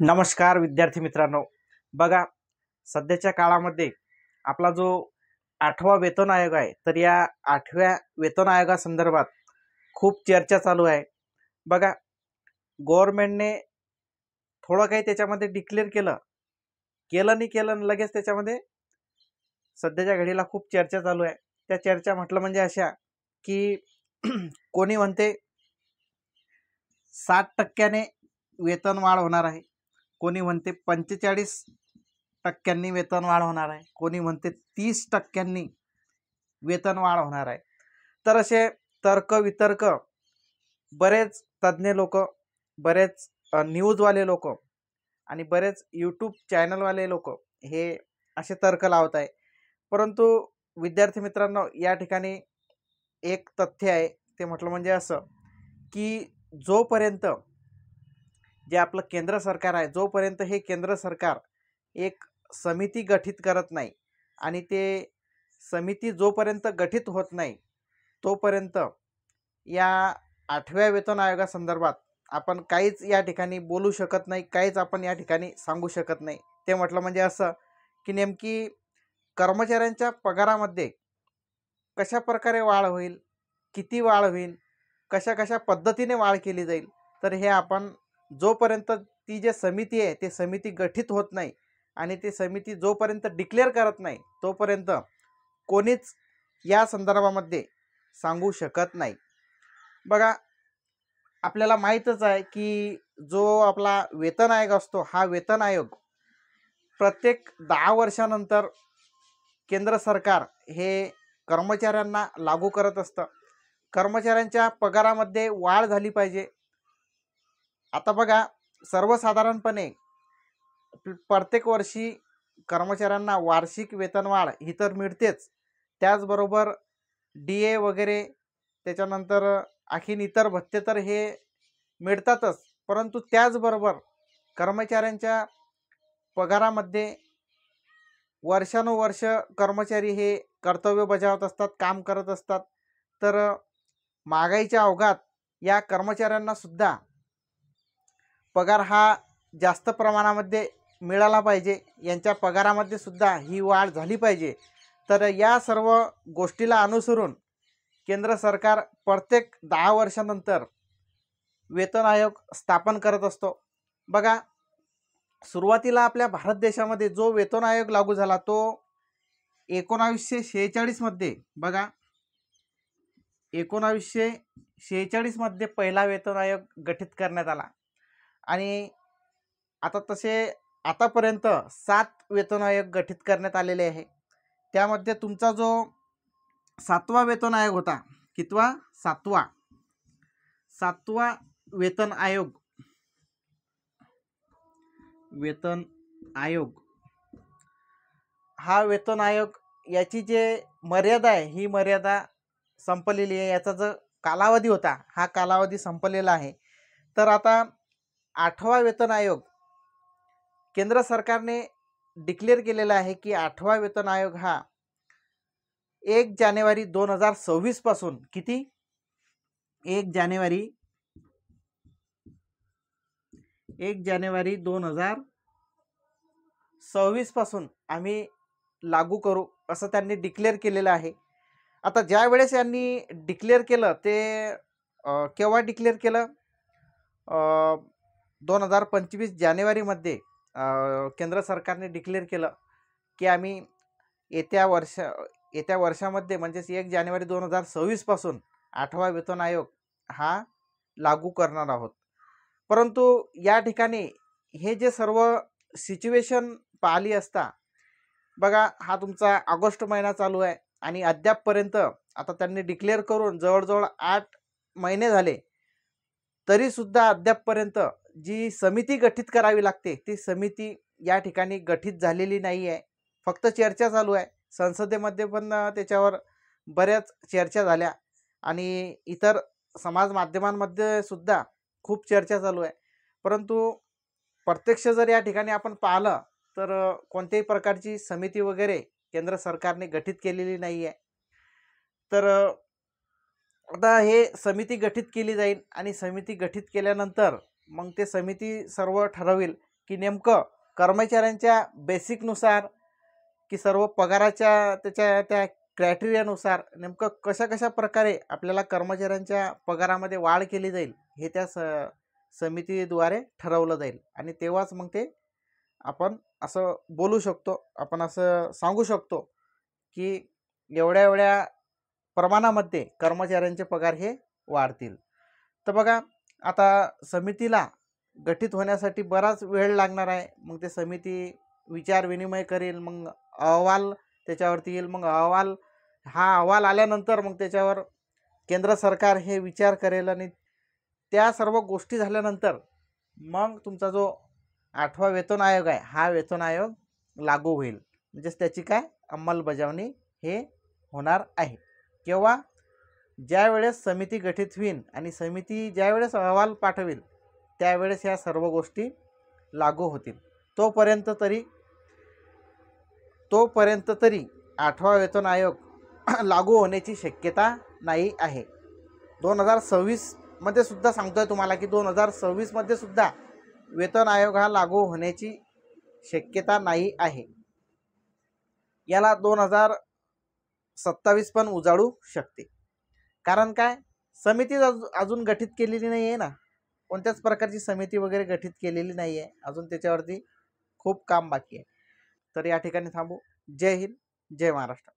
नमस्कार विद्यार्थी मित्रांनो, बघा सध्याच्या काळामध्ये आपला जो 8वा वेतन आयोग आहे, तर या 8व्या वेतन आयोगासंदर्भात खूप चर्चा चालू आहे। बघा गव्हर्नमेंटने थोडं काही त्याच्यामध्ये डिक्लेअर केलं लगेच त्याच्यामध्ये सध्याच्या घडीला खूप चर्चा चालू आहे। त्या चर्चा म्हटलं म्हणजे अशा की कोणी म्हणते 60% वेतन वाढ होणार आहे, कोणी म्हणते 45% वेतन वाढ होणार आहे, कोणी म्हणते 30% वेतन वाढ होणार आहे। तर असे तर्क वितर्क बरेच तज्ञ लोक, बरेच न्यूजवाले लोक आणि बरेच यूट्यूब चॅनलवाले लोक हे असे तर्क लावत आहे। परंतु विद्यार्थी मित्रांनो, या ठिकाणी एक तथ्य आहे, ते म्हटलं म्हणजे असं की जोपर्यंत जे आपलं केंद्र सरकार आहे, जोपर्यंत हे केंद्र सरकार एक समिती गठीत करत नाही आणि ते समिती जोपर्यंत गठीत होत नाही तोपर्यंत या 8व्या वेतन आयोगासंदर्भात आपण काहीच या ठिकाणी बोलू शकत नाही, काहीच आपण या ठिकाणी सांगू शकत नाही। ते म्हटलं म्हणजे असं की नेमकी कर्मचाऱ्यांच्या पगारामध्ये कशा प्रकारे वाढ होईल, किती वाढ होईल, कशा कशा पद्धतीने वाढ केली जाईल, तर हे आपण जोपर्यंत ती जे समिती आहे ते समिती गठीत होत नाही आणि ती समिती जोपर्यंत डिक्लेअर करत नाही तोपर्यंत कोणीच या संदर्भामध्ये सांगू शकत नाही। बघा आपल्याला माहीतच आहे की जो आपला वेतन आयोग असतो, हा वेतन आयोग प्रत्येक 10 वर्षानंतर केंद्र सरकार हे कर्मचाऱ्यांना लागू करत असतं। कर्मचाऱ्यांच्या पगारामध्ये वाढ झाली पाहिजे। आता बघा सर्वसाधारणपणे प्रत्येक वर्षी कर्मचाऱ्यांना वार्षिक वेतनवाढ ही तर मिळतेच, त्याचबरोबर DA वगैरे, त्याच्यानंतर आणखीन इतर भत्ते तर हे मिळतातच, परंतु त्याचबरोबर कर्मचाऱ्यांच्या पगारामध्ये वर्षानुवर्ष कर्मचारी हे कर्तव्य बजावत असतात, काम करत असतात। तर महागाईच्या ओघात या कर्मचाऱ्यांना सुद्धा पगार हा जास्त प्रमाणामध्ये मिळाला पाहिजे, यांच्या पगारामध्ये सुद्धा ही वाढ झाली पाहिजे। तर या सर्व गोष्टीला अनुसरून केंद्र सरकार प्रत्येक 10 वर्षानंतर वेतन आयोग स्थापन करत असतो। बघा सुरुवातीला आपल्या भारत देशामध्ये जो वेतन आयोग लागू झाला तो 1946 मध्ये, बघा 1946 मध्ये पहिला वेतन आयोग गठीत करण्यात आला आणि आतापर्यंत 7 वेतन आयोग गठीत करण्यात आलेले आहे। त्यामध्ये तुमचा जो 7वा वेतन आयोग होता, कितवा? 7वा वेतन आयोग हा वेतन आयोग याची जे मर्यादा आहे ही मर्यादा संपलेली आहे, याचा जो कालावधी होता हा कालावधी संपलेला आहे। तर आता 8वा वेतन आयोग केंद्र सरकारने डिक्लेअर केलेला आहे की 8वा वेतन आयोग हा 1 जानेवारी 2026 पासून, किती? 1 जानेवारी 2026 पासून आम्ही लागू करू असं त्यांनी डिक्लेअर केलेलं आहे। आता ज्या वेळेस यांनी डिक्लेअर केलं ते केव्हा डिक्लेअर केलं? 2025 जानेवारीमध्ये केंद्र सरकारने डिक्लेअर केलं की आम्ही येत्या वर्षामध्ये म्हणजेच 1 जानेवारी 2026 पासून 8वा वेतन आयोग हा लागू करणार आहोत। परंतु या ठिकाणी हे जे सर्व सिच्युएशन पाहिली असता, बघा हा तुमचा ऑगस्ट महिना चालू आहे आणि अद्यापपर्यंत आता त्यांनी डिक्लेअर करून जवळजवळ 8 महिने झाले, तरी सुद्धा अद्यापपर्यंत जी समिती गठीत करावी लागते ती समिती या ठिकाणी गठीत झालेली नाही आहे। फक्त चर्चा चालू आहे, संसदेमध्ये पण त्याच्यावर बऱ्याच चर्चा झाल्या आणि इतर समाज माध्यमांमध्ये सुद्धा खूप चर्चा चालू आहे, परंतु प्रत्यक्ष जर या ठिकाणी आपण पाहिलं तर कोणत्याही प्रकारची समिती वगैरे केंद्र सरकारने गठीत केलेली नाही आहे। तर आता हे समिती गठीत केली जाईल आणि समिती गठीत केल्यानंतर मग ते समिती सर्व ठरवेल की नेमकं कर्मचाऱ्यांच्या बेसिकनुसार की सर्व पगाराच्या त्याच्या त्या क्रायटेरियानुसार नेमकं कशा कशा प्रकारे आपल्याला कर्मचाऱ्यांच्या पगारामध्ये वाढ केली जाईल हे त्या समितीद्वारे ठरवलं जाईल. आणि तेव्हाच मग ते आपण असं बोलू शकतो, आपण असं सांगू शकतो की एवढ्या एवढ्या प्रमाणामध्ये कर्मचाऱ्यांचे पगार हे वाढतील. तर बघा, आता समितीला गठीत होण्यासाठी बराच वेळ लागणार आहे. मग ते समिती विचार विनिमय करेल, मग अहवाल त्याच्यावरती येईल. मग हा अहवाल आल्यानंतर मग त्याच्यावर केंद्र सरकार हे विचार करेल आणि त्या सर्व गोष्टी झाल्यानंतर मग तुमचा जो 8वा वेतन आयोग आहे हा वेतन आयोग लागू होईल. म्हणजेच त्याची काय अंमलबजावणी हे होणार आहे. केव्हा? ज्यावेळेस समिती गठीत होईल आणि समिती ज्यावेळेस अहवाल पाठवेल त्यावेळेस ह्या सर्व गोष्टी लागू होतील. तोपर्यंत तरी 8वा वेतन आयोग लागू होण्याची शक्यता नाही आहे. 2026 मध्ये सुद्धा सांगतोय तुम्हाला की 2026 मध्ये सुद्धा वेतन आयोग हा लागू होण्याची शक्यता नाही आहे. याला 2027 पण उजाडू शकते. कारण काय, समिती अजून गठीत केलेली नाही आहे ना, कोणत्याच प्रकारची समिती वगैरे गठीत केलेली नाही आहे अजून, त्याच्यावरती खूप काम बाकी आहे. तर या ठिकाणी थांबू. जय हिंद, जय महाराष्ट्र.